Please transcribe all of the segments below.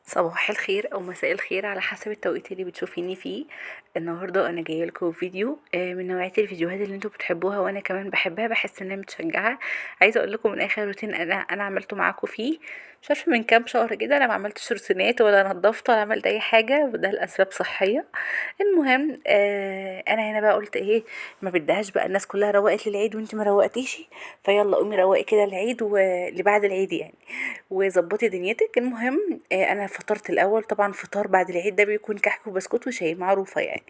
صباح الخير او مساء الخير على حسب التوقيت اللي بتشوفيني فيه. النهارده انا جايه لكم فيديو من نوعيه الفيديوهات اللي انتوا بتحبوها وانا كمان بحبها، بحس انها متشجعه. عايزه اقول لكم من اخر روتين انا عملته معاكم فيه، مش عارفه من كام شهر كده. انا ما عملتش روتينات ولا نظفت ولا عملت اي حاجه، ده لاسباب صحيه. المهم انا هنا بقى قلت ايه، ما بدهاش بقى الناس كلها روقت للعيد وانت ما روقتيش، فيلا قومي روقي كده العيد واللي بعد العيد يعني، وظبطي دنيتك. المهم انا فطرت الاول، طبعا فطار بعد العيد ده بيكون كحك وبسكوت وشاي، معروفه يعني.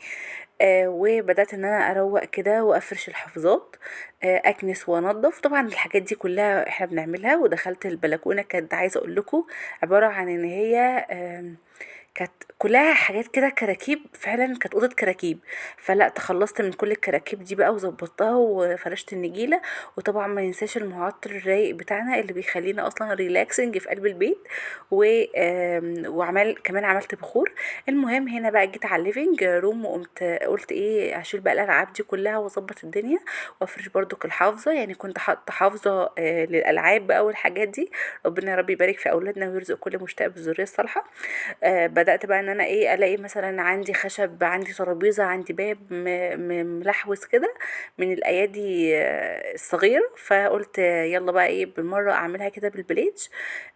وبدات ان انا اروق كده وافرش الحفاظات، اكنس وانضف. طبعا الحاجات دي كلها احنا بنعملها. ودخلت البلكونه، كانت عايزه اقول لكم عباره عن ان هي كانت كلها حاجات كده كراكيب، فعلا كانت اوضه كراكيب. فلا تخلصت من كل الكراكيب دي بقى وظبطتها وفرشت النجيله. وطبعا ما ننساش المعطر الرايق بتاعنا اللي بيخلينا اصلا ريلاكسنج في قلب البيت. وعمل كمان عملت بخور. المهم هنا بقى جيت على الليفينج روم وقمت قلت ايه، اشيل بقى الالعاب دي كلها واظبط الدنيا وافرش برضو الحافظه. يعني كنت حاطه حافظه للالعاب بقى والحاجات دي. ربنا يا رب يبارك في اولادنا ويرزق كل مشتاق بالذريه الصالحه. بدأت بقى ان انا ايه، الاقي مثلا عندي خشب، عندي ترابيزة، عندي باب ملحوس كده من الايادي الصغيرة. فقلت يلا بقى ايه بالمرة اعملها كده بالبليج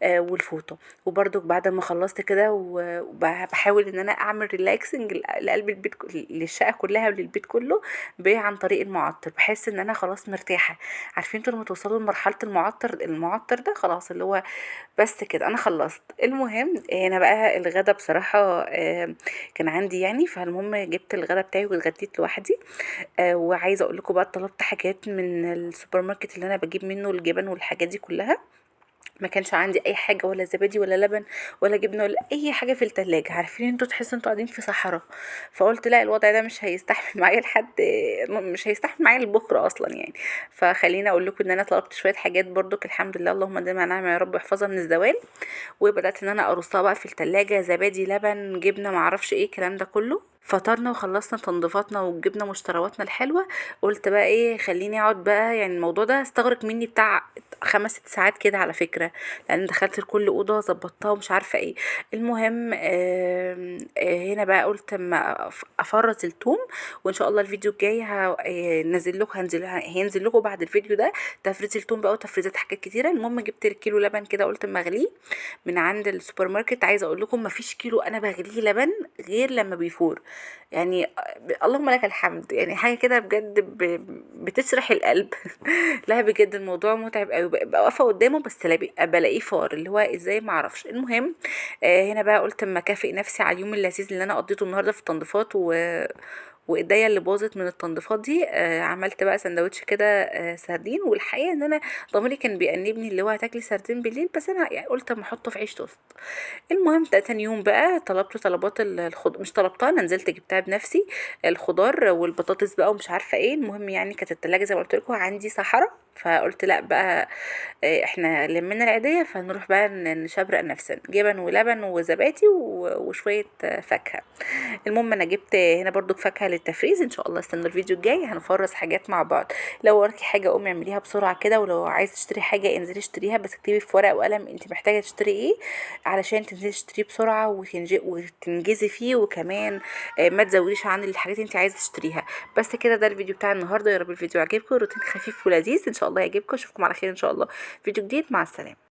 والفوطة. وبرضو بعد ما خلصت كده وبحاول ان انا اعمل ريلاكسنج لقلب البيت للشقة كلها وللبيت كله عن طريق المعطر. بحس ان انا خلاص مرتاحة. عارفين انتوا لما توصلوا لمرحلة المعطر ده خلاص، اللي هو بس كده انا خلصت. المهم انا بقى الغدا بصراحة كان عندي يعني. فالمهم جبت الغدا بتاعي واتغديت لوحدي. وعايزة اقول لكم بقى طلبت حاجات من السوبر ماركت اللي انا بجيب منه الجبن والحاجات دي كلها. ما كانش عندي اي حاجه، ولا زبادي ولا لبن ولا جبنه ولا اي حاجه في التلاجة. عارفين انتوا تحسوا انتوا قاعدين في صحراء. فقلت لا، الوضع ده مش هيستحمل معايا لحد، مش هيستحمل معايا لبكره اصلا يعني. فخليني اقول لكم ان انا طلبت شويه حاجات برضك، الحمد لله اللهم دايما نعمه يا رب احفظها من الزوال. وبدات ان انا ارصها بقى في التلاجة، زبادي لبن جبنه معرفش ايه الكلام ده كله. فطرنا وخلصنا تنظيفاتنا وجبنا مشترواتنا الحلوه. قلت بقى ايه، خليني اقعد بقى. يعني الموضوع ده استغرق مني بتاع 5 6 ساعات كده على فكره، لان دخلت لكل اوضه ظبطتها ومش عارفه ايه. المهم هنا بقى قلت اما افرط التوم. وان شاء الله الفيديو الجاي هنزل لكم، هينزل لكم بعد الفيديو ده تفريز التوم بقى وتفريزات حاجات كتيره. المهم جبت الكيلو لبن كده، قلت اما اغليه من عند السوبر ماركت. عايزه اقول لكم مفيش كيلو انا بغليه لبن غير لما بيفور يعني. اللهم لك الحمد، يعني حاجه كده بجد بتشرح القلب. لا بجد الموضوع متعب قوي، ببقى واقفه قدامه بس بلاقيه فار، اللي هو ازاي ما اعرفش. المهم هنا بقى قلت اما اكافئ نفسي على اليوم اللذيذ اللي انا قضيته النهارده في التنظيفات وايديا اللي باظت من التنظيفات دي. عملت بقى سندوتش كده سردين. والحقيقه ان انا ضميري كان بيأنبني، اللي هو هتاكلي سردين بالليل، بس انا يعني قلت اما احطه في عيش توست. المهم ده تاني يوم بقى طلبت طلبات مش طلبتها، انا نزلت جبتها بنفسي. الخضار والبطاطس بقى ومش عارفه ايه. المهم يعني كانت التلاجة زي ما قلت لكم عندي صحراء. فقلت لا بقى، احنا لمينا العيدية فنروح بقى نشبرق نفسنا جبن ولبن وزبادي وشوية فاكهة. المهم انا جبت هنا برضو فاكهة للتفريز. ان شاء الله استنوا الفيديو الجاي هنفرز حاجات مع بعض. لو وراكي حاجة قومي اعمليها بسرعة كده، ولو عايز تشتري حاجة انزلي اشتريها، بس اكتبي في ورقة وقلم انت محتاجة تشتري ايه علشان تنزلي تشتريه بسرعة وتنجزي فيه. وكمان ما تزوديش عن الحاجات اللي انت عايزة تشتريها. بس كده ده الفيديو بتاع النهارده. يا رب الفيديو عجبكم، روتين خفيف ولذيذ ان شاء الله يعجبكم. اشوفكم على خير ان شاء الله فيديو جديد. مع السلامة.